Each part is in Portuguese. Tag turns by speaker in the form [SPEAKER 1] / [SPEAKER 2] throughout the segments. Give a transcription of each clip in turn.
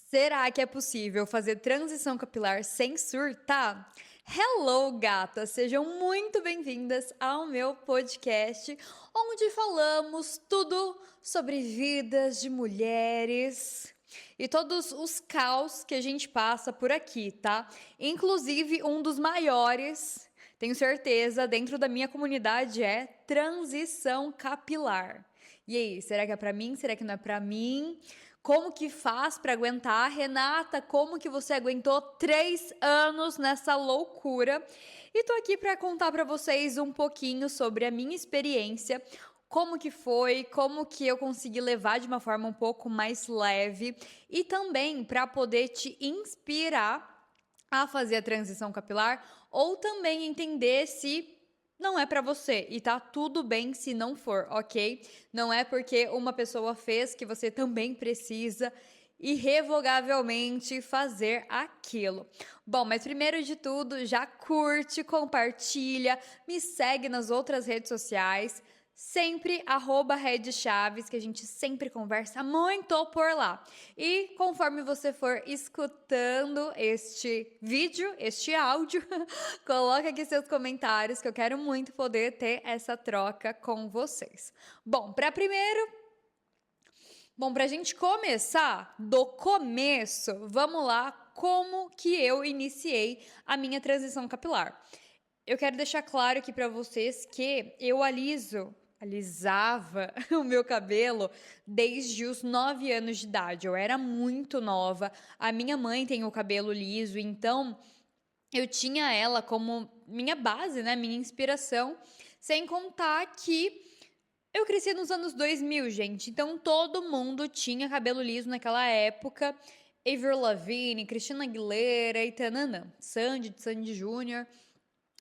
[SPEAKER 1] Será que é possível fazer transição capilar sem surtar? Hello, gatas! Sejam muito bem-vindas ao meu podcast, onde falamos tudo sobre vidas de mulheres e todos os caos que a gente passa por aqui, tá? Inclusive, um dos maiores, tenho certeza, dentro da minha comunidade é transição capilar. E aí, será que é pra mim? Será que não é pra mim? Como que faz para aguentar? Renata, como que você aguentou 3 anos nessa loucura? E tô aqui para contar para vocês um pouquinho sobre a minha experiência, como que foi, como que eu consegui levar de uma forma um pouco mais leve e também para poder te inspirar a fazer a transição capilar ou também entender se não é pra você e tá tudo bem se não for, ok? Não é porque uma pessoa fez que você também precisa irrevogavelmente fazer aquilo. Bom, mas primeiro de tudo, já curte, compartilha, me segue nas outras redes sociais, sempre @Red Chaves, que a gente sempre conversa muito por lá. E conforme você for escutando este vídeo, este áudio, coloca aqui seus comentários que eu quero muito poder ter essa troca com vocês. Bom, pra gente começar do começo, vamos lá, como que eu iniciei a minha transição capilar. Eu quero deixar claro aqui para vocês que eu alisava o meu cabelo desde os 9 anos de idade. Eu era muito nova. A minha mãe tem o cabelo liso, então eu tinha ela como minha base, né, minha inspiração, sem contar que eu cresci nos anos 2000, gente, então todo mundo tinha cabelo liso naquela época. Avril Lavigne, Christina Aguilera e tananã, Sandy Júnior.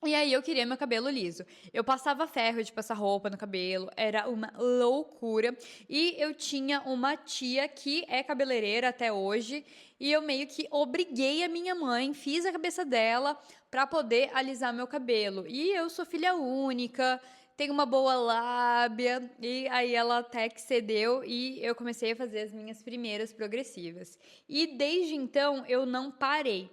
[SPEAKER 1] E aí eu queria meu cabelo liso. Eu passava ferro de passar roupa no cabelo, era uma loucura. E eu tinha uma tia que é cabeleireira até hoje, e eu meio que obriguei a minha mãe, fiz a cabeça dela para poder alisar meu cabelo. E eu sou filha única, tenho uma boa lábia, e aí ela até que cedeu e eu comecei a fazer as minhas primeiras progressivas. E desde então eu não parei.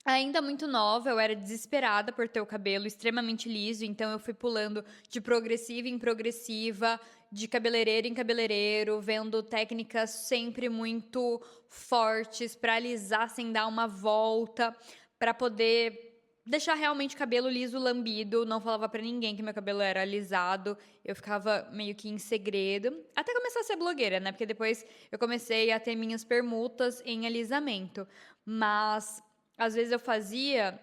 [SPEAKER 1] Ainda muito nova, eu era desesperada por ter o cabelo extremamente liso, então eu fui pulando de progressiva em progressiva, de cabeleireiro em cabeleireiro, vendo técnicas sempre muito fortes para alisar sem dar uma volta, para poder deixar realmente o cabelo liso, lambido. Não falava para ninguém que meu cabelo era alisado, eu ficava meio que em segredo, até começar a ser blogueira, né? Porque depois eu comecei a ter minhas permutas em alisamento, mas às vezes eu fazia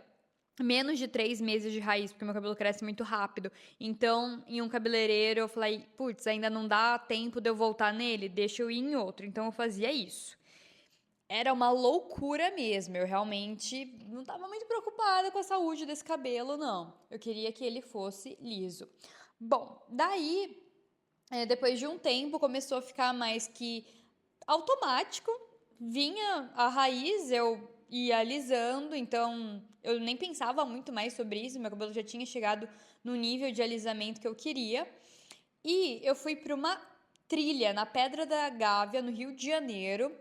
[SPEAKER 1] menos de 3 meses de raiz, porque meu cabelo cresce muito rápido. Então, em um cabeleireiro, eu falei, putz, ainda não dá tempo de eu voltar nele, deixa eu ir em outro. Então, eu fazia isso. Era uma loucura mesmo. Eu realmente não estava muito preocupada com a saúde desse cabelo, não. Eu queria que ele fosse liso. Bom, daí, depois de um tempo, começou a ficar mais que automático, vinha a raiz, eu ia alisando, então eu nem pensava muito mais sobre isso, meu cabelo já tinha chegado no nível de alisamento que eu queria. E eu fui para uma trilha na Pedra da Gávea, no Rio de Janeiro,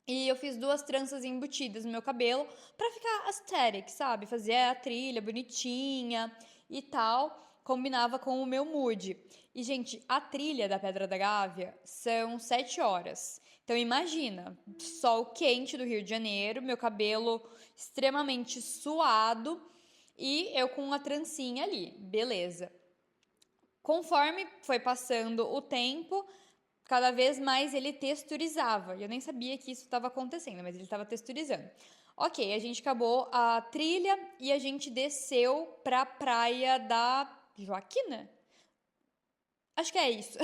[SPEAKER 1] e eu fiz 2 tranças embutidas no meu cabelo pra ficar aesthetic, sabe? Fazer a trilha bonitinha e tal. Combinava com o meu mood. E, gente, a trilha da Pedra da Gávea são 7 horas. Então, imagina, sol quente do Rio de Janeiro, meu cabelo extremamente suado e eu com uma trancinha ali. Beleza. Conforme foi passando o tempo, cada vez mais ele texturizava. E eu nem sabia que isso estava acontecendo, mas ele estava texturizando. Ok, a gente acabou a trilha e a gente desceu para a praia da Joaquina. Acho que é isso.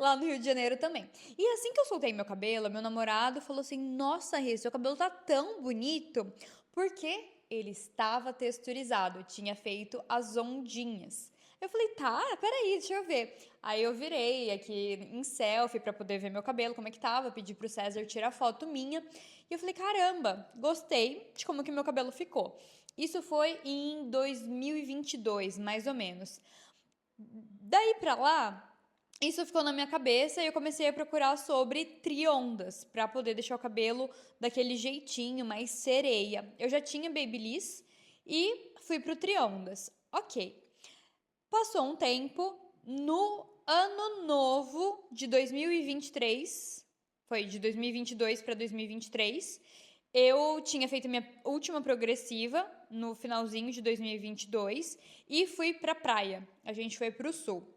[SPEAKER 1] Lá no Rio de Janeiro também. E assim que eu soltei meu cabelo, meu namorado falou assim: Nossa, Rê, seu cabelo tá tão bonito. Porque ele estava texturizado, tinha feito as ondinhas. Eu falei: Tá, peraí, deixa eu ver. Aí eu virei aqui em selfie pra poder ver meu cabelo, como é que tava. Pedi pro César tirar foto minha. E eu falei: Caramba, gostei de como que meu cabelo ficou. Isso foi em 2022, mais ou menos. Daí pra lá, Isso ficou na minha cabeça e eu comecei a procurar sobre triondas para poder deixar o cabelo daquele jeitinho mais sereia. Eu já tinha Babyliss e fui pro triondas. Ok. Passou um tempo, no ano novo de 2023, foi de 2022 para 2023, eu tinha feito minha última progressiva no finalzinho de 2022 e fui pra praia. A gente foi pro sul.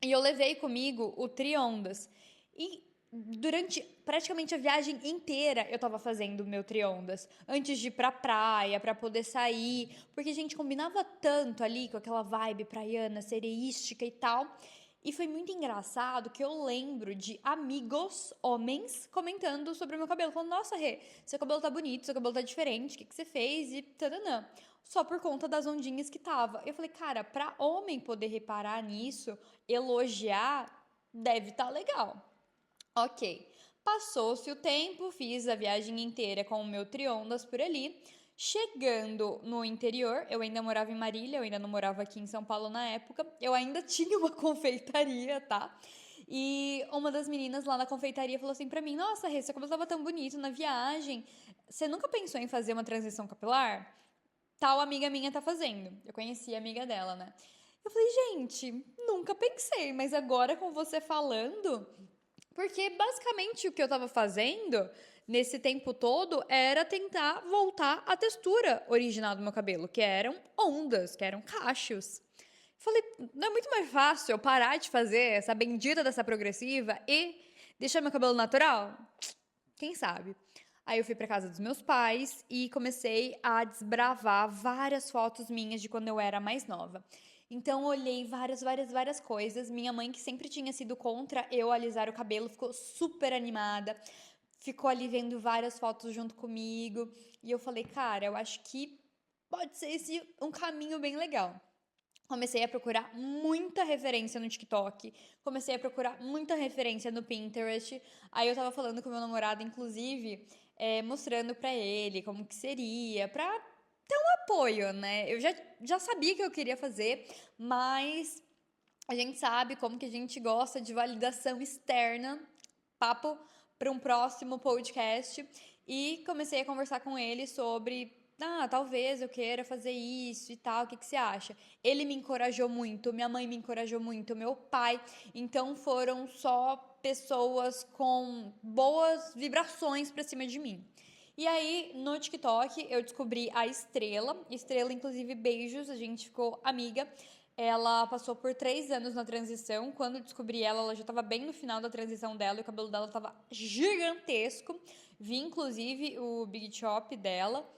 [SPEAKER 1] E eu levei comigo o Triondas. E durante praticamente a viagem inteira eu tava fazendo o meu Triondas. Antes de ir pra praia, pra poder sair. Porque a gente combinava tanto ali com aquela vibe praiana, sereística e tal. E foi muito engraçado que eu lembro de amigos homens comentando sobre o meu cabelo. Falando, nossa, Rê, seu cabelo tá bonito, seu cabelo tá diferente, o que, que você fez? E tananã. Só por conta das ondinhas que tava. Eu falei, cara, pra homem poder reparar nisso, elogiar, deve estar legal. Ok. Passou-se o tempo, fiz a viagem inteira com o meu Triondas por ali. Chegando no interior, eu ainda morava em Marília, eu ainda não morava aqui em São Paulo na época, eu ainda tinha uma confeitaria, tá? E uma das meninas lá na confeitaria falou assim pra mim: Nossa, Rê, seu cabelo tava tão bonito na viagem. Você nunca pensou em fazer uma transição capilar? Tal amiga minha tá fazendo. Eu conheci a amiga dela, né? Eu falei, gente, nunca pensei, mas agora com você falando, porque basicamente o que eu tava fazendo nesse tempo todo era tentar voltar à textura original do meu cabelo, que eram ondas, que eram cachos. Falei, não é muito mais fácil eu parar de fazer essa bendita dessa progressiva e deixar meu cabelo natural? Quem sabe? Aí eu fui pra casa dos meus pais e comecei a desbravar várias fotos minhas de quando eu era mais nova. Então olhei várias coisas. Minha mãe, que sempre tinha sido contra eu alisar o cabelo, ficou super animada. Ficou ali vendo várias fotos junto comigo. E eu falei, cara, eu acho que pode ser esse um caminho bem legal. Comecei a procurar muita referência no TikTok, comecei a procurar muita referência no Pinterest. Aí eu tava falando com meu namorado, inclusive, mostrando pra ele como que seria, pra ter um apoio, né? Eu já sabia que eu queria fazer, mas a gente sabe como que a gente gosta de validação externa. Papo para um próximo podcast. E comecei a conversar com ele sobre talvez eu queira fazer isso e tal, o que que você acha? Ele me encorajou muito, minha mãe me encorajou muito, meu pai. Então foram só pessoas com boas vibrações pra cima de mim. E aí, no TikTok, eu descobri a Estrela. Estrela, inclusive, beijos, a gente ficou amiga. Ela passou por 3 anos na transição. Quando eu descobri ela, ela já estava bem no final da transição dela e o cabelo dela estava gigantesco. Vi, inclusive, o Big Chop dela.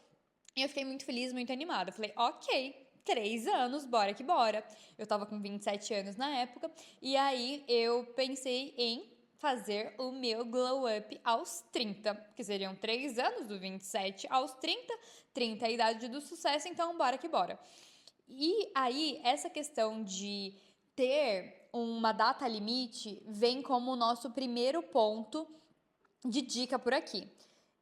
[SPEAKER 1] E eu fiquei muito feliz, muito animada. Falei, ok, 3 anos, bora que bora. Eu tava com 27 anos na época. E aí eu pensei em fazer o meu glow up aos 30, que seriam 3 anos, do 27 aos 30. 30 é a idade do sucesso, então bora que bora. E aí, essa questão de ter uma data limite vem como o nosso primeiro ponto de dica por aqui.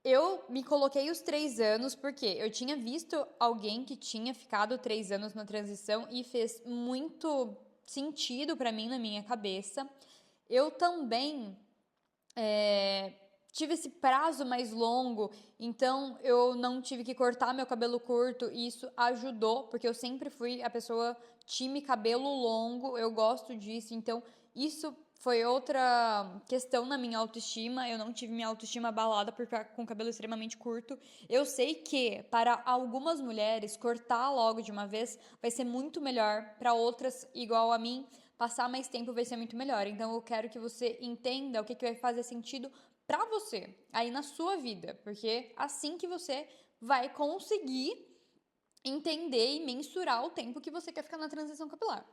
[SPEAKER 1] Eu me coloquei os 3 anos porque eu tinha visto alguém que tinha ficado 3 anos na transição e fez muito sentido para mim na minha cabeça. Eu também tive esse prazo mais longo, então eu não tive que cortar meu cabelo curto e isso ajudou, porque eu sempre fui a pessoa time cabelo longo, eu gosto disso, então isso foi outra questão na minha autoestima. Eu não tive minha autoestima abalada por ficar com cabelo extremamente curto. Eu sei que para algumas mulheres cortar logo de uma vez vai ser muito melhor, para outras igual a mim passar mais tempo vai ser muito melhor. Então eu quero que você entenda o que vai fazer sentido para você aí na sua vida, porque assim que você vai conseguir entender e mensurar o tempo que você quer ficar na transição capilar.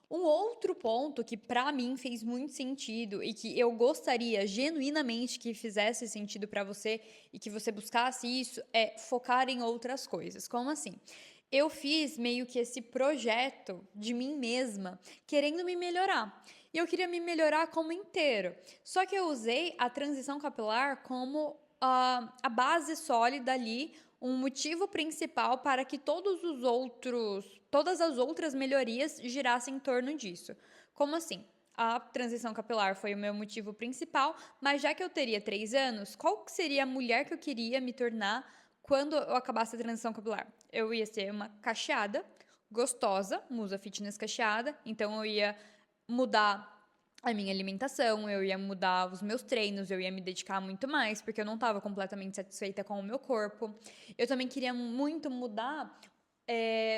[SPEAKER 1] Um outro ponto que para mim fez muito sentido e que eu gostaria genuinamente que fizesse sentido para você e que você buscasse isso é focar em outras coisas. Como assim? Eu fiz meio que esse projeto de mim mesma, querendo me melhorar. E eu queria me melhorar como inteiro. Só que eu usei a transição capilar como a base sólida ali, um motivo principal para que todas as outras melhorias girassem em torno disso. Como assim? a transição capilar foi o meu motivo principal, mas já que eu teria 3 anos, qual que seria a mulher que eu queria me tornar quando eu acabasse a transição capilar? Eu ia ser uma cacheada, gostosa, musa fitness cacheada, então eu ia mudar a minha alimentação, eu ia mudar os meus treinos, eu ia me dedicar muito mais, porque eu não estava completamente satisfeita com o meu corpo. Eu também queria muito mudar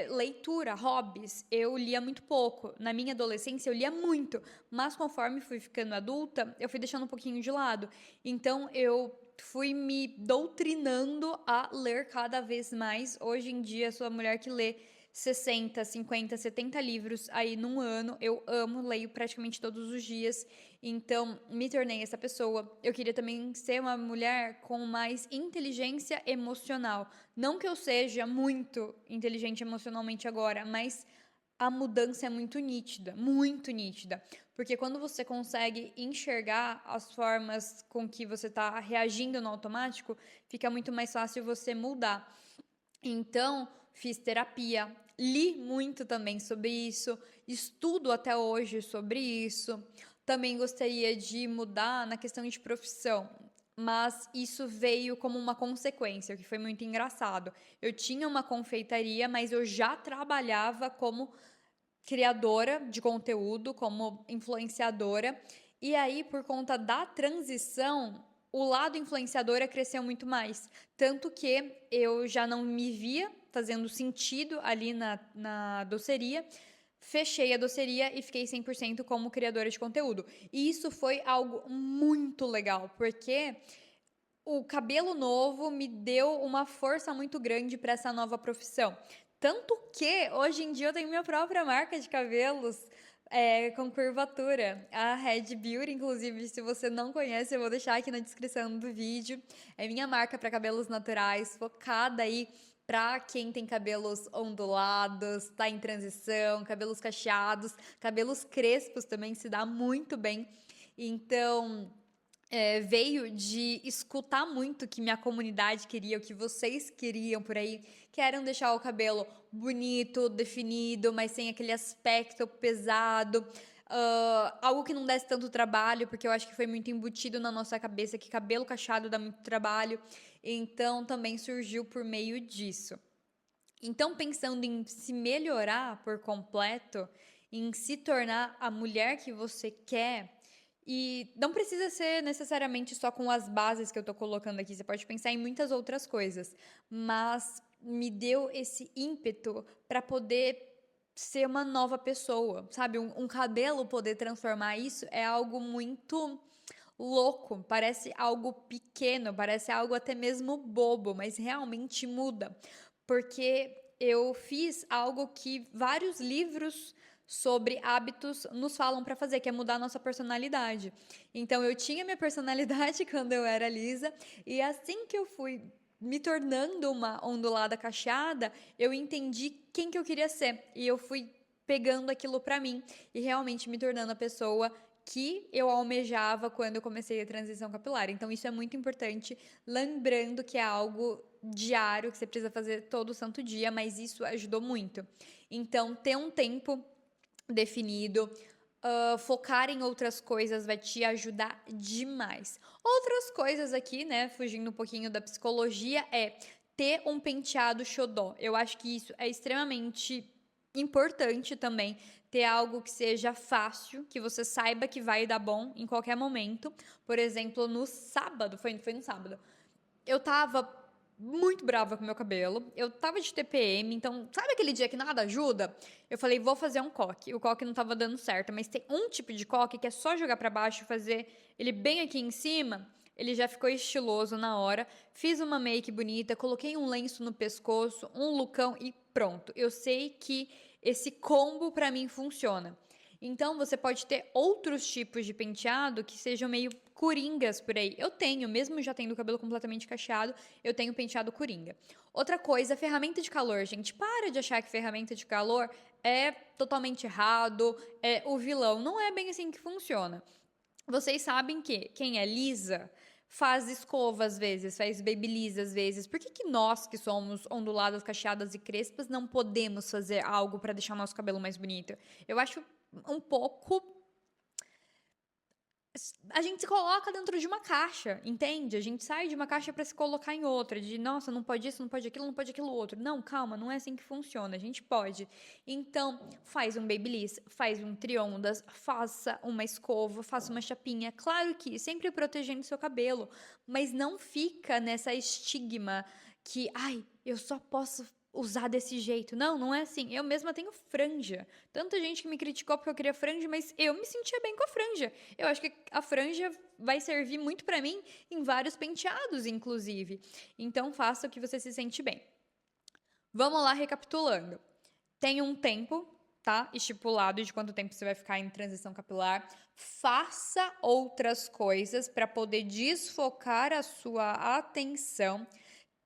[SPEAKER 1] leitura, hobbies. Eu lia muito pouco. Na minha adolescência, eu lia muito, mas conforme fui ficando adulta, eu fui deixando um pouquinho de lado. Então, eu fui me doutrinando a ler cada vez mais. Hoje em dia, sou a mulher que lê 60, 50, 70 livros aí num ano. Eu amo, leio praticamente todos os dias. Então, me tornei essa pessoa. Eu queria também ser uma mulher com mais inteligência emocional. Não que eu seja muito inteligente emocionalmente agora, mas a mudança é muito nítida, muito nítida. Porque quando você consegue enxergar as formas com que você está reagindo no automático, fica muito mais fácil você mudar. Então, fiz terapia, li muito também sobre isso, estudo até hoje sobre isso. Também gostaria de mudar na questão de profissão, mas isso veio como uma consequência, o que foi muito engraçado. Eu tinha uma confeitaria, mas eu já trabalhava como criadora de conteúdo, como influenciadora. E aí, por conta da transição, o lado influenciadora cresceu muito mais. Tanto que eu já não me via fazendo sentido ali na doceria. Fechei a doceria e fiquei 100% como criadora de conteúdo. E isso foi algo muito legal, porque o cabelo novo me deu uma força muito grande para essa nova profissão. Tanto que hoje em dia eu tenho minha própria marca de cabelos com curvatura, a Red Beauty. Inclusive, se você não conhece, eu vou deixar aqui na descrição do vídeo. É minha marca para cabelos naturais, focada aí para quem tem cabelos ondulados, tá em transição, cabelos cacheados, cabelos crespos também se dá muito bem. Então, veio de escutar muito o que minha comunidade queria, o que vocês queriam por aí, que eram deixar o cabelo bonito, definido, mas sem aquele aspecto pesado. Algo que não desse tanto trabalho, porque eu acho que foi muito embutido na nossa cabeça que cabelo cacheado dá muito trabalho. Então também surgiu por meio disso. Então, pensando em se melhorar por completo, em se tornar a mulher que você quer, e não precisa ser necessariamente só com as bases que eu tô colocando aqui, você pode pensar em muitas outras coisas, mas me deu esse ímpeto para poder ser uma nova pessoa, sabe? Um cabelo poder transformar isso é algo muito louco, parece algo pequeno, parece algo até mesmo bobo, mas realmente muda, porque eu fiz algo que vários livros sobre hábitos nos falam para fazer, que é mudar a nossa personalidade. Então eu tinha minha personalidade quando eu era lisa, e assim que eu fui me tornando uma ondulada cacheada, eu entendi quem que eu queria ser e eu fui pegando aquilo para mim e realmente me tornando a pessoa que eu almejava quando eu comecei a transição capilar. Então isso é muito importante, lembrando que é algo diário que você precisa fazer todo santo dia, mas isso ajudou muito. Então, ter um tempo definido, focar em outras coisas vai te ajudar demais. Outras coisas aqui, né, fugindo um pouquinho da psicologia, é ter um penteado xodó. Eu acho que isso é extremamente importante também, ter algo que seja fácil, que você saiba que vai dar bom em qualquer momento. Por exemplo, no sábado, foi no sábado, eu tava muito brava com meu cabelo. Eu tava de TPM, então, sabe aquele dia que nada ajuda? Eu falei, vou fazer um coque. O coque não tava dando certo, mas tem um tipo de coque que é só jogar pra baixo e fazer ele bem aqui em cima. Ele já ficou estiloso na hora. Fiz uma make bonita, coloquei um lenço no pescoço, um lookão e pronto. Eu sei que esse combo pra mim funciona. Então, você pode ter outros tipos de penteado que sejam meio coringas por aí. Eu tenho, mesmo já tendo o cabelo completamente cacheado, eu tenho penteado coringa. Outra coisa, ferramenta de calor, gente. Para de achar que ferramenta de calor é totalmente errado, é o vilão. Não é bem assim que funciona. Vocês sabem que quem é lisa faz escova às vezes, faz babyliss às vezes. Por que que nós que somos onduladas, cacheadas e crespas não podemos fazer algo para deixar o nosso cabelo mais bonito? Eu acho um pouco A gente se coloca dentro de uma caixa, entende? A gente sai de uma caixa para se colocar em outra, de nossa, não pode isso, não pode aquilo, não pode aquilo outro. Não, calma, não é assim que funciona. A gente pode. Então, faz um babyliss, faz um triondas, faça uma escova, faça uma chapinha. Claro que sempre protegendo seu cabelo, mas não fica nessa estigma que, ai, eu só posso usar desse jeito. Não, não é assim. Eu mesma tenho franja. Tanta gente que me criticou porque eu queria franja, mas eu me sentia bem com a franja. Eu acho que a franja vai servir muito pra mim em vários penteados, inclusive. Então faça o que você se sente bem. Vamos lá, recapitulando. Tem um tempo, tá? Estipulado de quanto tempo você vai ficar em transição capilar. Faça outras coisas para poder desfocar a sua atenção.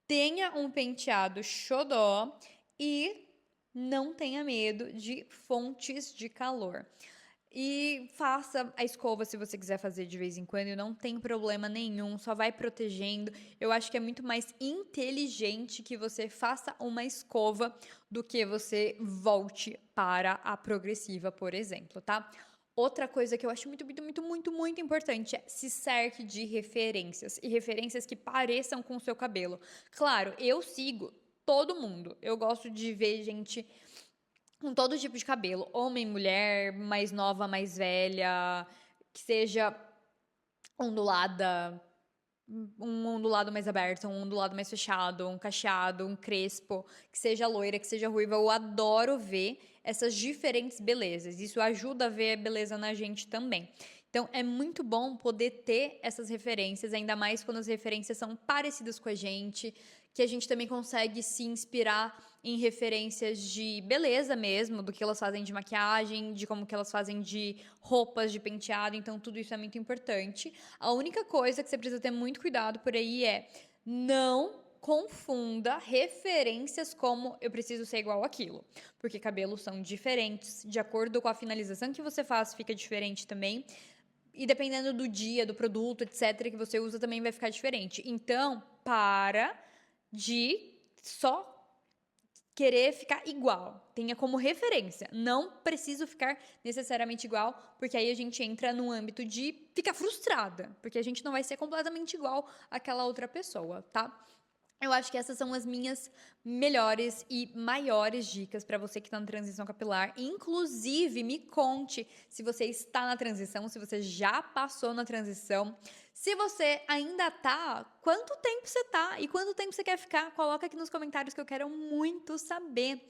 [SPEAKER 1] Tenha um penteado xodó e não tenha medo de fontes de calor. E faça a escova se você quiser fazer de vez em quando, não tem problema nenhum, só vai protegendo. Eu acho que é muito mais inteligente que você faça uma escova do que você volte para a progressiva, por exemplo, tá? Outra coisa que eu acho muito, muito, muito, muito, muito importante é se cerque de referências e referências que pareçam com o seu cabelo. Claro, eu sigo todo mundo. Eu gosto de ver gente com todo tipo de cabelo, homem, mulher, mais nova, mais velha, que seja ondulada, um ondulado mais aberto, um ondulado mais fechado, um cacheado, um crespo, que seja loira, que seja ruiva. Eu adoro ver essas diferentes belezas. Isso ajuda a ver a beleza na gente também. Então, é muito bom poder ter essas referências, ainda mais quando as referências são parecidas com a gente, que a gente também consegue se inspirar em referências de beleza mesmo, do que elas fazem de maquiagem, de como que elas fazem de roupas, de penteado, então tudo isso é muito importante. A única coisa que você precisa ter muito cuidado por aí é não confunda referências como eu preciso ser igual aquilo, porque cabelos são diferentes, de acordo com a finalização que você faz, fica diferente também. E dependendo do dia, do produto, etc, que você usa também vai ficar diferente. Então, para de só querer ficar igual. Tenha como referência. Não preciso ficar necessariamente igual, porque aí a gente entra num âmbito de ficar frustrada, porque a gente não vai ser completamente igual àquela outra pessoa, tá? Eu acho que essas são as minhas melhores e maiores dicas para você que está na transição capilar. Inclusive, me conte se você está na transição, se você já passou na transição. Se você ainda tá, quanto tempo você tá e quanto tempo você quer ficar? Coloca aqui nos comentários que eu quero muito saber.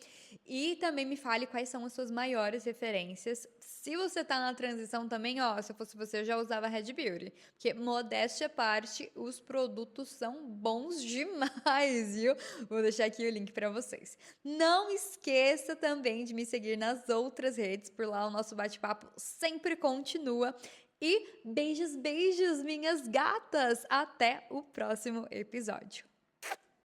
[SPEAKER 1] E também me fale quais são as suas maiores referências. Se você tá na transição também, ó, se eu fosse você, eu já usava Red Beauty. Porque, modéstia à parte, os produtos são bons demais, viu? Vou deixar aqui o link para vocês. Não esqueça também de me seguir nas outras redes, por lá o nosso bate-papo sempre continua. E beijos, beijos, minhas gatas! Até o próximo episódio.